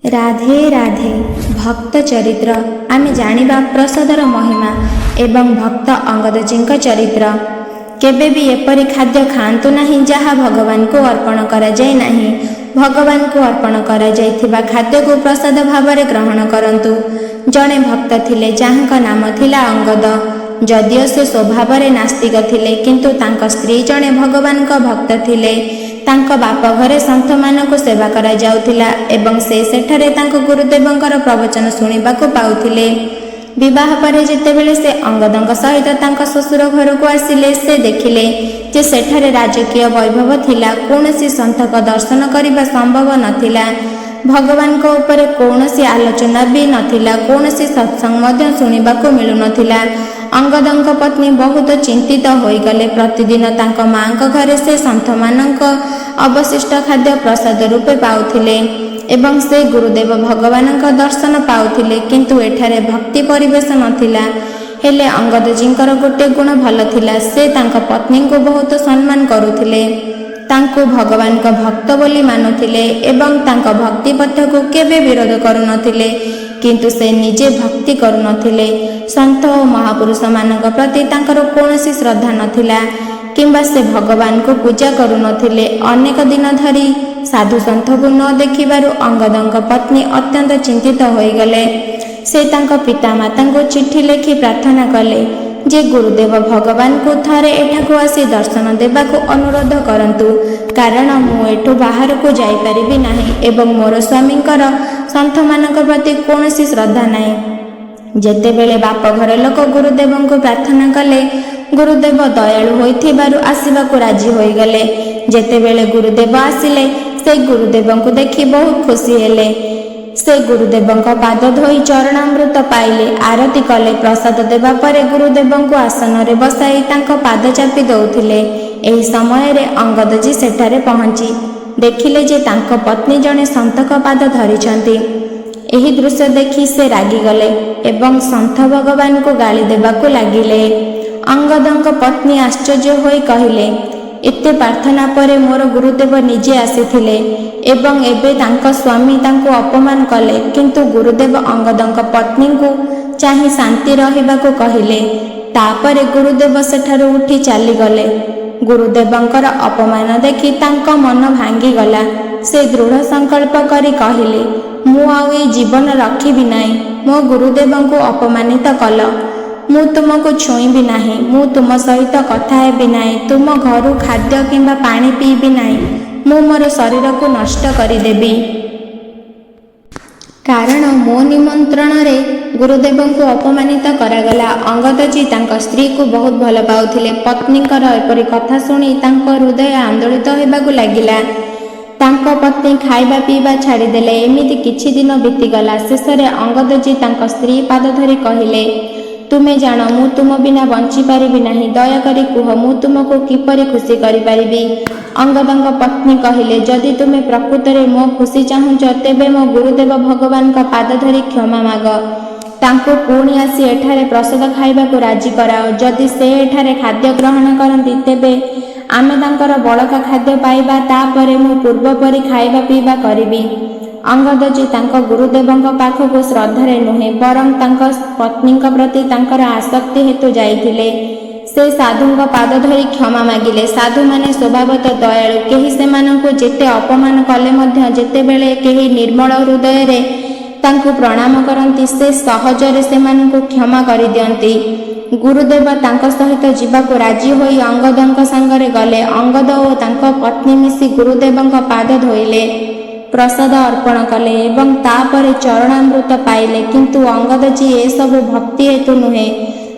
राधे राधे। भक्त चरित्र आमे जानिबा प्रसादर महिमा एवं भक्त अंगदजींक चरित्र। केबे भी एपरि खाद्य खांतु नहीं जहाँ भगवान को अर्पण करा जाए नहीं। भगवान को अर्पण करा जाइथिबा खाद्य को प्रसाद भावरे ग्रहण करंतु। जणे भक्त थिले जाहांक नाम थिला अंगद। जदिओ से स्वभावरे नास्तिक थिले किंतु तांक स्त्री जणे भगवान का भक्त थिले। तांक बाप घरे संत मानक सेवा करा जाउथिला एवं से सेठारे तांक गुरुदेवंकर प्रवचन सुनिबाकु पाउथिले। विवाह परे जेतेबेले से अंगदंक सहित तांक ससुर घर को आसिले से देखिले जे सेठारे राजकीय वैभव थिला। कौनसी संतक दर्शन करिबा संभव नथिला। भगवान को ऊपर कौनसी आलोचना भी नथिला। कौनसी सत्संग मध्य सुनिबाकु मिलु नथिला। अंगदंक पत्नी बहुत चिंतित होइगले। प्रतिदिन तांक मांक घरे से संत मानक अवशिष्ट खाद्य प्रसाद रूपे पाउथिले एवं से गुरुदेव भगवानक दर्शन पाउथिले किंतु एठारे भक्ति परिवेश नथिला। हेले अंगदजींकर गोटे गुण भल थिला। से तांक पत्नी को बहुत सम्मान करुथिले। तांको भगवान का भक्त बोली मानुथिले एवं तांक भक्ति पथ को केबे विरोध करुनथिले किंतु से निजे भक्ति करुनथिले। संत और महापुरुष मानक प्रति तांकर कौनसी श्रद्धा नथिला किंबा से भगवान को पूजा करुनथिले। अनेक दिन धरी साधु संत को न देखिबारु अंगदंक पत्नी अत्यंत चिंतित होइगले। से तांक पिता माता को चिट्ठी लिखि प्रार्थना कले जे गुरुदेव भगवान को थारे एठाकु आसी दर्शन देबाकु अनुरोध करंतु कारण मु एठु बाहर को जाई परिबि नाही एवं मोर स्वामींकर संत मानक प्रति कौनसी श्रद्धा नाही। जेतेबेले बाप घर लोक गुरुदेव को प्रार्थना कले गुरुदेव दयालु होइथिबारु आसीबाकु राजी होइगले। जेतेबेले गुरुदेव आसिले से गुरुदेव को देखि बहुत खुशी हेले। से गुरुदेव पाद धोई चरणामृत पाइले आरती कले। प्रसाद देवा परे गुरुदेव को आसन रे बसाई तांको पाद चापी दउथिले। एही समय रे अंगदजी सेठारे पहुंची देखिले जे तांको पत्नी जने संतक पाद धरिछंती। एही दृश्य देखि से रागी गले एवं संत भगवान को गाली देबाकू लागिले। अंगदंक पत्नी आश्चर्य होई कहिले एते प्रार्थना परे मोर गुरुदेव निजे आसीथिले एवं एबे तांक स्वामी तांको अपमान कले किंतु गुरुदेव अंगदंक पत्नी को चाहि शांति रहिबाकू कहिले। तापरे गुरुदेव सेठारु उठी चली गले। गुरुदेवंकर अपमान देखि तांक मन भांगी गला। से दृढ़ संकल्प करी कहिले मु आउ ए जीवन रखिबि नाही। मो गुरुदेवंको अपमानित कल। मु तुमको छुईबि नाही। मु तुम सहित कथा हेबि नाही। तुम घरु खाद्य किंबा पानी पीबि नाही। मु मोर शरीर को नष्ट करिदेबि कारण मो निमंत्रण रे गुरुदेव को अपमानित करागला। अंगदजी तांक स्त्री को बहुत भल पाउथिले। पत्नीकर एपरि कथा शुणी तांक हृदय आंदोलित हेबाकू लागिला। तांक पत्नी खाइबा पीबा छाड़ीदेले। एमिति किछि दिन बीतीगला। शेषरे अंगदजी तांक स्त्री पाद धरी कहिले तुमे जान मु तुम बिना बंची पारिबि नाही। दयाकरी कुह मु तुमको किपरि खुशी करि पारिबि। अंगदंक पत्नी कहिले जदि तुमे प्रकृत रे मो खुशी चाहुच तेबे मो गुरुदेव भगवान का पाद धरी क्षमा माग। तांको पुणी आसी एठारे प्रसाद खाइबाकू राजी कराओ। जदि से एठारे खाद्य ग्रहण करंती तेबे आमे तांकर बळका खाद्य पाइबा। तापरे मु पूर्व परि खाइबा पीबा करिबि। अंगदजी तांक गुरुदेवंक पाखକୁ श्रद्धारे नुहे बरं तांक पत्नीଙ୍କ प्रति तांकर आसक्ति हेतु जाइथिले। से साधुଙ୍କ पाद धरी क्षमा मागिले। साधु माने स्वभावत दयालु। केही सेमानଙ୍କୁ जेते अपमान कले मध्य जेतेबेले केही निर्मल हृदय रे तांकु प्रणाम करंती से सहजरे सेमानଙ୍କୁ क्षमा करि दियंती। गुरुदेव तांक सहित जीवाकू राजी होई अंगदंक संगरे गले। अंगद ओ तांक पत्नी मिसी गुरुदेवंक पाद धोइले प्रसाद अर्पण कले एवं तापरे चरणामृत पाइले किंतु अंगदजी ए सब भक्ति हेतु नुहे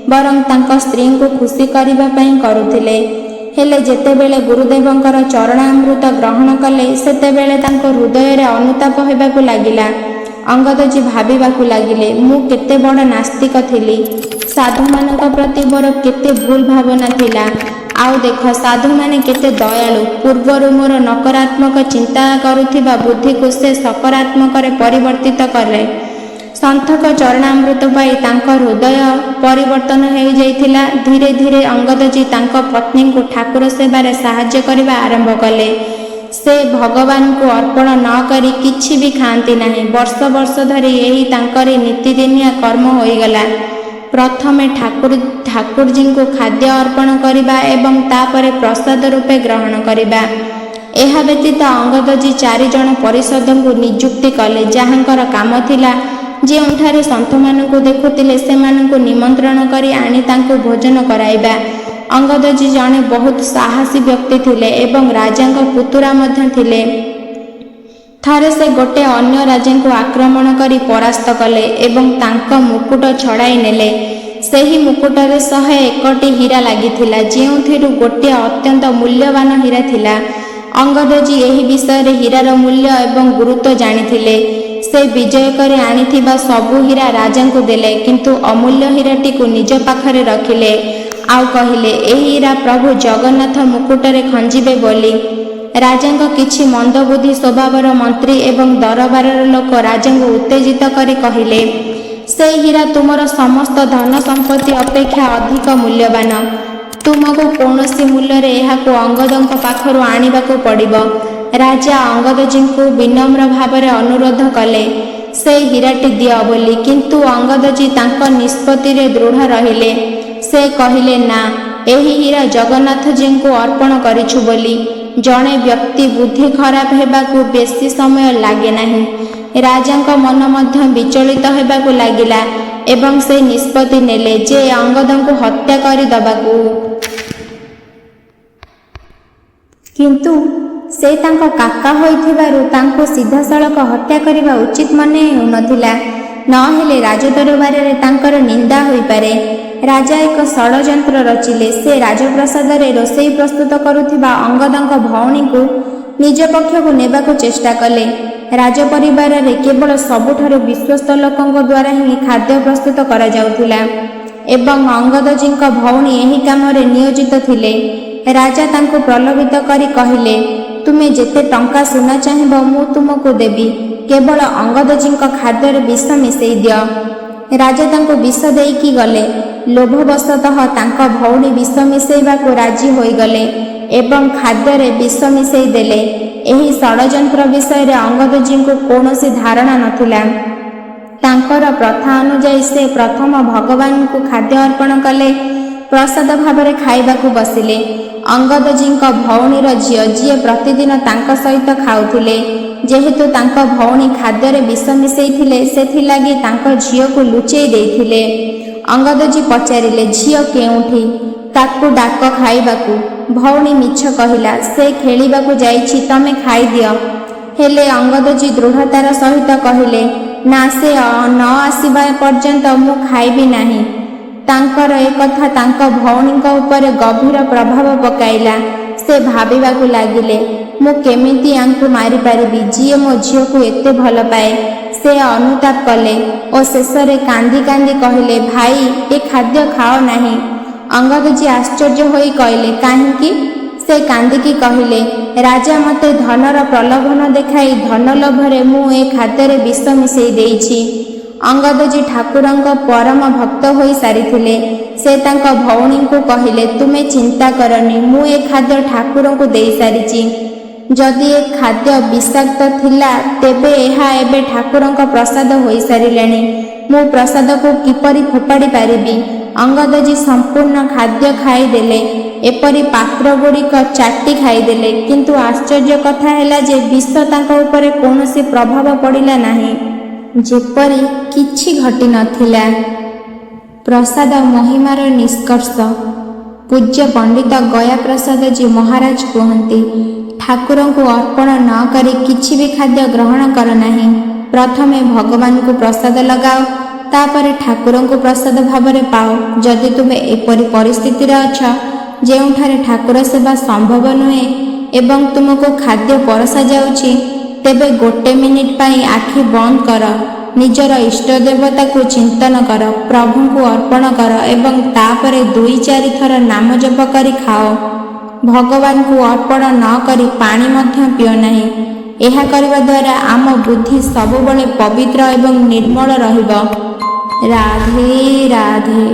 बरं तांक स्त्री को खुशी करिबा पई करुथिले। हेले जेतेबेले गुरुदेवंकर चरणामृत ग्रहण कले सेतेबेले तांक हृदय रे अनुताप हेबाकू लागिला। अंगदजी भाबिबाकू लागिले मु केते बड़ नास्तिक थिली। साधु मानक प्रति मोर केते भूल भावना थिला। आउ देख साधु माने केते दयालु। पूर्वर मोर नकारात्मक चिंता करुथिबा बुद्धि को से सकारात्मक रे परिवर्तित करे। संतक चरणामृत पाई तांक हृदय परिवर्तन हो जाइथिला। धीरे धीरे अंगदजी तांक पत्नी को ठाकुर सेवारे साहाय्य करिबा आरंभ कले। ସେ ଭଗବାନଙ୍କୁ ଅର୍ପଣ ନ କରି କିଛି ବି ଖାଆନ୍ତି ନାହିଁ। ବର୍ଷ ବର୍ଷ ଧରି ଏହି ତାଙ୍କରି ନୀତିଦିନିଆ କର୍ମ ହୋଇଗଲା। ପ୍ରଥମେ ଠାକୁରଜୀଙ୍କୁ ଖାଦ୍ୟ ଅର୍ପଣ କରିବା ଏବଂ ତାପରେ ପ୍ରସାଦ ରୂପେ ଗ୍ରହଣ କରିବା। ଏହା ବ୍ୟତୀତ ଅଙ୍ଗଦଜୀ 4 ଜଣ ପରିଷଦଙ୍କୁ ନିଯୁକ୍ତି କଲେ, ଯାହାଙ୍କର କାମ ଥିଲା ଯେଉଁଠାରେ ସନ୍ଥମାନଙ୍କୁ ଦେଖୁଥିଲେ ସେମାନଙ୍କୁ ନିମନ୍ତ୍ରଣ କରି ଆଣି ତାଙ୍କୁ ଭୋଜନ କରାଇବା। ଅଙ୍ଗଦଜୀ ଜଣେ ବହୁତ ସାହସୀ ବ୍ୟକ୍ତି ଥିଲେ ଏବଂ ରାଜାଙ୍କ ପୁତୁରା ମଧ୍ୟ ଥିଲେ। ଥରେ ସେ ଗୋଟିଏ ଅନ୍ୟ ରାଜାଙ୍କୁ ଆକ୍ରମଣ କରି ପରାସ୍ତ କଲେ ଏବଂ ତାଙ୍କ ମୁକୁଟ ଛଡ଼ାଇ ନେଲେ। ସେହି ମୁକୁଟରେ 101ଟି ହୀରା ଲାଗିଥିଲା, ଯେଉଁଥିରୁ ଗୋଟିଏ ଅତ୍ୟନ୍ତ ମୂଲ୍ୟବାନ ହୀରା ଥିଲା। ଅଙ୍ଗଦଜୀ ଏହି ବିଷୟରେ ହୀରାର ମୂଲ୍ୟ ଏବଂ ଗୁରୁତ୍ୱ ଜାଣିଥିଲେ। ସେ ବିଜୟ କରି ଆଣିଥିବା ସବୁ ହୀରା ରାଜାଙ୍କୁ ଦେଲେ, କିନ୍ତୁ ଅମୂଲ୍ୟ ହୀରାଟିକୁ ନିଜ ପାଖରେ ରଖିଲେ। ଆଉ କହିଲେ, ଏହି ହୀରା ପ୍ରଭୁ ଜଗନ୍ନାଥ ମୁକୁଟରେ ଖଞ୍ଜିବେ ବୋଲି। ରାଜାଙ୍କ କିଛି ମନ୍ଦବୁଦ୍ଧି ସ୍ୱଭାବର ମନ୍ତ୍ରୀ ଏବଂ ଦରବାରର ଲୋକ ରାଜାଙ୍କୁ ଉତ୍ତେଜିତ କରି କହିଲେ, ସେହି ହୀରା ତୁମର ସମସ୍ତ ଧନ ସମ୍ପତ୍ତି ଅପେକ୍ଷା ଅଧିକ ମୂଲ୍ୟବାନ। ତୁମକୁ କୌଣସି ମୂଲ୍ୟରେ ଏହାକୁ ଅଙ୍ଗଦଙ୍କ ପାଖରୁ ଆଣିବାକୁ ପଡ଼ିବ। ରାଜା ଅଙ୍ଗଦଜୀଙ୍କୁ ବିନମ୍ର ଭାବରେ ଅନୁରୋଧ କଲେ ସେହି ହୀରାଟି ଦିଅ ବୋଲି, କିନ୍ତୁ ଅଙ୍ଗଦଜୀ ତାଙ୍କ ନିଷ୍ପତ୍ତିରେ ଦୃଢ଼ ରହିଲେ। ସେ କହିଲେ, ନା, ଏହି ହୀରା ଜଗନ୍ନାଥଜୀଙ୍କୁ ଅର୍ପଣ କରିଛୁ ବୋଲି। ଜଣେ ବ୍ୟକ୍ତି ବୁଦ୍ଧି ଖରାପ ହେବାକୁ ବେଶୀ ସମୟ ଲାଗେ ନାହିଁ। ରାଜାଙ୍କ ମନ ମଧ୍ୟ ବିଚଳିତ ହେବାକୁ ଲାଗିଲା ଏବଂ ସେ ନିଷ୍ପତ୍ତି ନେଲେ ଯେ ଅଙ୍ଗଦଙ୍କୁ ହତ୍ୟା କରିଦେବାକୁ। କିନ୍ତୁ ସେ ତାଙ୍କ କାକା ହୋଇଥିବାରୁ ତାଙ୍କୁ ସିଧାସଳଖ ହତ୍ୟା କରିବା ଉଚିତ ମନେ ହେଉନଥିଲା। ନହେଲେ ରାଜଦରବାରରେ ତାଙ୍କର ନିନ୍ଦା ହୋଇପାରେ। ରାଜା ଏକ ଷଡ଼ଯନ୍ତ୍ର ରଚିଲେ। ସେ ରାଜପ୍ରାସାଦରେ ରୋଷେଇ ପ୍ରସ୍ତୁତ କରୁଥିବା ଅଙ୍ଗଦଙ୍କ ଭଉଣୀକୁ ନିଜ ପକ୍ଷକୁ ନେବାକୁ ଚେଷ୍ଟା କଲେ। ରାଜପରିବାରରେ କେବଳ ସବୁଠାରୁ ବିଶ୍ୱସ୍ତ ଲୋକଙ୍କ ଦ୍ୱାରା ହିଁ ଖାଦ୍ୟ ପ୍ରସ୍ତୁତ କରାଯାଉଥିଲା ଏବଂ ଅଙ୍ଗଦଜୀଙ୍କ ଭଉଣୀ ଏହି କାମରେ ନିୟୋଜିତ ଥିଲେ। ରାଜା ତାଙ୍କୁ ପ୍ରଲୋଭିତ କରି କହିଲେ, ତୁମେ ଯେତେ ଟଙ୍କା ସୁନା ଚାହିଁବ ମୁଁ ତୁମକୁ ଦେବି, କେବଳ ଅଙ୍ଗଦଜୀଙ୍କ ଖାଦ୍ୟରେ ବିଷ ମିଶାଇ ଦିଅ। ରାଜା ତାଙ୍କୁ ବିଷ ଦେଇକି ଗଲେ। ଲୋଭବଶତଃ ତାଙ୍କ ଭଉଣୀ ବିଷ ମିଶାଇବାକୁ ରାଜି ହୋଇଗଲେ ଏବଂ ଖାଦ୍ୟରେ ବିଷ ମିଶାଇ ଦେଲେ। ଏହି ଷଡ଼ଯନ୍ତ୍ର ବିଷୟରେ ଅଙ୍ଗଦଜୀଙ୍କୁ କୌଣସି ଧାରଣା ନଥିଲା। ତାଙ୍କର ପ୍ରଥା ଅନୁଯାୟୀ ସେ ପ୍ରଥମ ଭଗବାନଙ୍କୁ ଖାଦ୍ୟ ଅର୍ପଣ କଲେ, ପ୍ରସାଦ ଭାବରେ ଖାଇବାକୁ ବସିଲେ। ଅଙ୍ଗଦଜୀଙ୍କ ଭଉଣୀର ଝିଅ, ଯିଏ ପ୍ରତିଦିନ ତାଙ୍କ ସହିତ ଖାଉଥିଲେ, ଯେହେତୁ ତାଙ୍କ ଭଉଣୀ ଖାଦ୍ୟରେ ବିଷ ମିଶାଇଥିଲେ, ସେଥିଲାଗି ତାଙ୍କ ଝିଅକୁ ଲୁଚେଇ ଦେଇଥିଲେ। ଅଙ୍ଗଦଜୀ ପଚାରିଲେ, ଝିଅ କେଉଁଠି? ତାକୁ ଡାକ ଖାଇବାକୁ। ଭଉଣୀ ମିଛ କହିଲା, ସେ ଖେଳିବାକୁ ଯାଇଛି, ତମେ ଖାଇଦିଅ। ହେଲେ ଅଙ୍ଗଦଜୀ ଦୃଢ଼ତାର ସହିତ କହିଲେ, ନା, ସେ ନ ଆସିବା ପର୍ଯ୍ୟନ୍ତ ମୁଁ ଖାଇବି ନାହିଁ। ତାଙ୍କର ଏକଥା ତାଙ୍କ ଭଉଣୀଙ୍କ ଉପରେ ଗଭୀର ପ୍ରଭାବ ପକାଇଲା। ସେ ଭାବିବାକୁ ଲାଗିଲେ, ମୁଁ କେମିତି ୟାଙ୍କୁ ମାରିପାରିବି, ଯିଏ ମୋ ଝିଅକୁ ଏତେ ଭଲ ପାଏ। ସେ ଅନୁତାପ କଲେ ଓ ଶେଷରେ କାନ୍ଦି କାନ୍ଦି କହିଲେ, ଭାଇ, ଏ ଖାଦ୍ୟ ଖାଅ ନାହିଁ। ଅଙ୍ଗଦଜୀ ଆଶ୍ଚର୍ଯ୍ୟ ହୋଇ କହିଲେ, କାହିଁକି? ସେ କାନ୍ଦିକି କହିଲେ, ରାଜା ମୋତେ ଧନର ପ୍ରଲୋଭନ ଦେଖାଇ ଧନ ଲୋଭରେ ମୁଁ ଏ ଖାଦ୍ୟରେ ବିଷ ମିଶାଇ ଦେଇଛି। ଅଙ୍ଗଦଜୀ ଠାକୁରଙ୍କ ପରମ ଭକ୍ତ ହୋଇ ସାରିଥିଲେ। ସେ ତାଙ୍କ ଭଉଣୀଙ୍କୁ କହିଲେ, ତୁମେ ଚିନ୍ତା କରନି, ମୁଁ ଏ ଖାଦ୍ୟ ଠାକୁରଙ୍କୁ ଦେଇସାରିଛି। ଯଦି ଏ ଖାଦ୍ୟ ବିଷାକ୍ତ ଥିଲା, ତେବେ ଏହା ଏବେ ଠାକୁରଙ୍କ ପ୍ରସାଦ ହୋଇସାରିଲାଣି। ମୁଁ ପ୍ରସାଦକୁ କିପରି ଫୋପାଡ଼ି ପାରିବି? ଅଙ୍ଗଦଜୀ ସମ୍ପୂର୍ଣ୍ଣ ଖାଦ୍ୟ ଖାଇଦେଲେ, ଏପରି ପାତ୍ରଗୁଡ଼ିକ ଚାଟି ଖାଇଦେଲେ, କିନ୍ତୁ ଆଶ୍ଚର୍ଯ୍ୟ କଥା ହେଲା ଯେ ବିଷ ତାଙ୍କ ଉପରେ କୌଣସି ପ୍ରଭାବ ପଡ଼ିଲା ନାହିଁ, ଯେପରି କିଛି ଘଟିନଥିଲା। ପ୍ରସାଦ ମହିମାର ନିଷ୍କର୍ଷ। ପୂଜ୍ୟ ପଣ୍ଡିତ ଗୟାପ୍ରସାଦଜୀ ମହାରାଜ କୁହନ୍ତି, ଠାକୁରଙ୍କୁ ଅର୍ପଣ ନ କରି କିଛି ବି ଖାଦ୍ୟ ଗ୍ରହଣ କର ନାହିଁ। ପ୍ରଥମେ ଭଗବାନଙ୍କୁ ପ୍ରସାଦ ଲଗାଅ, ତାପରେ ଠାକୁରଙ୍କୁ ପ୍ରସାଦ ଭାବରେ ପାଅ। ଯଦି ତୁମେ ଏପରି ପରିସ୍ଥିତିରେ ଅଛ ଯେଉଁଠାରେ ଠାକୁର ସେବା ସମ୍ଭବ ନୁହେଁ ଏବଂ ତୁମକୁ ଖାଦ୍ୟ ପରଷାଯାଉଛି, ତେବେ 1 ମିନିଟ୍ ପାଇଁ ଆଖି ବନ୍ଦ କର, ନିଜର ଇଷ୍ଟ ଦେବତାକୁ ଚିନ୍ତନ କର, ପ୍ରଭୁଙ୍କୁ ଅର୍ପଣ କର ଏବଂ ତାପରେ 2-4 ଥର ନାମ ଜପ କରି ଖାଅ। ଭଗବାନଙ୍କୁ ଅର୍ପଣ ନ କରି ପାଣି ମଧ୍ୟ ପିଅ ନାହିଁ। ଏହା କରିବା ଦ୍ୱାରା ଆମ ବୁଦ୍ଧି ସବୁବେଳେ ପବିତ୍ର ଏବଂ ନିର୍ମଳ ରହିବ। ରାଧେ ରାଧେ।